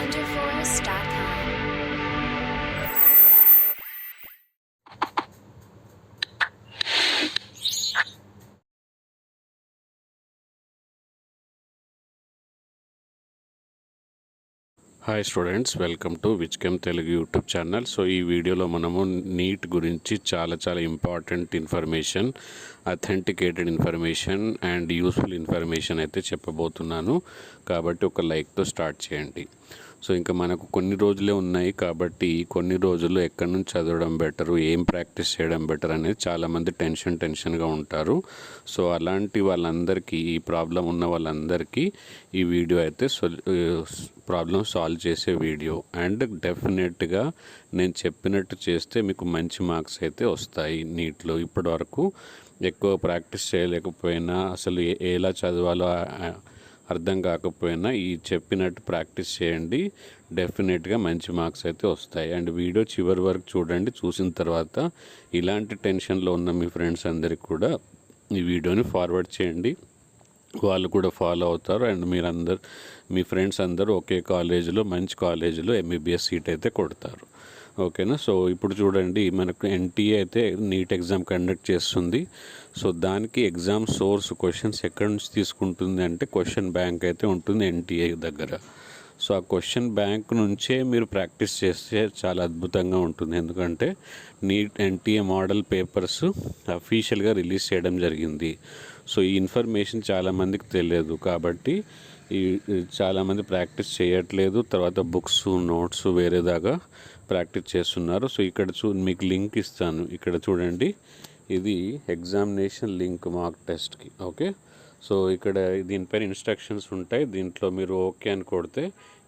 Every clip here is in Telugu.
wonderforce.com. Hi students, welcome to విజ్కెమ్ తెలుగు యూట్యూబ్ ఛానల్. సో ఈ వీడియోలో మనము నీట్ గురించి చాలా important information, authenticated information and useful information అయితే చెప్పబోతున్నాను. కాబట్టి ఒక లైక్తో స్టార్ట్ చేయండి. సో ఇంకా మనకు కొన్ని రోజులే ఉన్నాయి కాబట్టి కొన్ని రోజులు ఎక్కడి నుంచి చదవడం బెటరు, ఏం ప్రాక్టీస్ చేయడం బెటర్ అనేది చాలామంది టెన్షన్గా ఉంటారు. సో అలాంటి వాళ్ళందరికీ, ఈ ప్రాబ్లం ఉన్న వాళ్ళందరికీ ఈ వీడియో అయితే ప్రాబ్లం సాల్వ్ చేసే వీడియో. అండ్ డెఫినెట్గా నేను చెప్పినట్టు చేస్తే మీకు మంచి మార్క్స్ అయితే వస్తాయి నీట్లో. ఇప్పటి వరకు ఎక్కువ ప్రాక్టీస్ చేయలేకపోయినా, అసలు ఎలా చదవాలో అర్థం కాకపోయినా ఈ చెప్పినట్టు ప్రాక్టీస్ చేయండి, డెఫినెట్గా మంచి మార్క్స్ అయితే వస్తాయి. అండ్ వీడియో చివరి వరకు చూడండి. చూసిన తర్వాత ఇలాంటి టెన్షన్లో ఉన్న మీ ఫ్రెండ్స్ అందరికి కూడా ఈ వీడియోని ఫార్వర్డ్ చేయండి, వాళ్ళు కూడా ఫాలో అవుతారు. అండ్ మీ ఫ్రెండ్స్ అందరూ ఒకే కాలేజీలో, మంచి కాలేజీలో ఎంబీబీఎస్ సీట్ అయితే కొడతారు. ఓకేనా? సో ఇప్పుడు చూడండి, మనకు ఎన్టీఏ అయితే నీట్ ఎగ్జామ్ కండక్ట్ చేస్తుంది. సో దానికి ఎగ్జామ్ సోర్స్ క్వశ్చన్స్ ఎక్కడి నుంచి తీసుకుంటుంది అంటే క్వశ్చన్ బ్యాంక్ అయితే ఉంటుంది ఎన్టీఏ దగ్గర. సో ఆ క్వశ్చన్ బ్యాంక్ నుంచే మీరు ప్రాక్టీస్ చేస్తే చాలా అద్భుతంగా ఉంటుంది. ఎందుకంటే నీట్ ఎన్టీఏ మోడల్ పేపర్స్ అఫీషియల్గా రిలీజ్ చేయడం జరిగింది. సో ఈ ఇన్ఫర్మేషన్ చాలామందికి తెలియదు కాబట్టి చాలామంది ప్రాక్టీస్ చేయట్లేదు. తర్వాత బుక్స్, నోట్స్ వేరేదాకా ప్రాక్టీస్ చేస్తున్నారు. సో ఇక్కడ మీకు లింక్ ఇస్తాను, ఇక్కడ చూడండి. ఇది ఎగ్జామినేషన్ లింక్ మార్క్ టెస్ట్కి. ఓకే, సో ఇక్కడ దీనిపైన ఇన్స్ట్రక్షన్స్ ఉంటాయి. దీంట్లో మీరు ఓకే అని కొడితే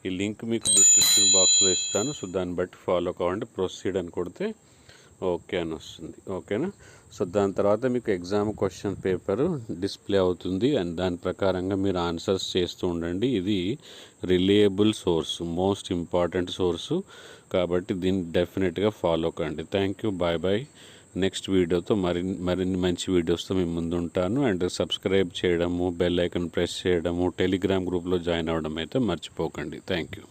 ఈ లింక్ మీకు డిస్క్రిప్షన్ బాక్స్లో ఇస్తాను. సో దాన్ని బట్టి ఫాలో కావండి. ప్రొసీడ్ అని కొడితే ఓకే అని వస్తుంది. ఓకేనా? సో దాని తర్వాత మీకు ఎగ్జామ్ క్వశ్చన్ పేపర్ డిస్ప్లే అవుతుంది. అండ్ దాని ప్రకారంగా మీరు ఆన్సర్స్ చేస్తూ ఉండండి. ఇది reliable source, most important source కాబట్టి దీన్ని డెఫినెట్గా ఫాలో కండి. Thank you, bye. నెక్స్ట్ వీడియోతో మరిన్ని మంచి వీడియోస్తో మేము ముందు ఉంటాను. అండ్ సబ్స్క్రైబ్ చేయడము, బెల్ ఐకాన్ ప్రెస్ చేయడము, టెలిగ్రామ్ గ్రూప్లో జాయిన్ అవ్వడం అయితే మర్చిపోకండి. Thank you.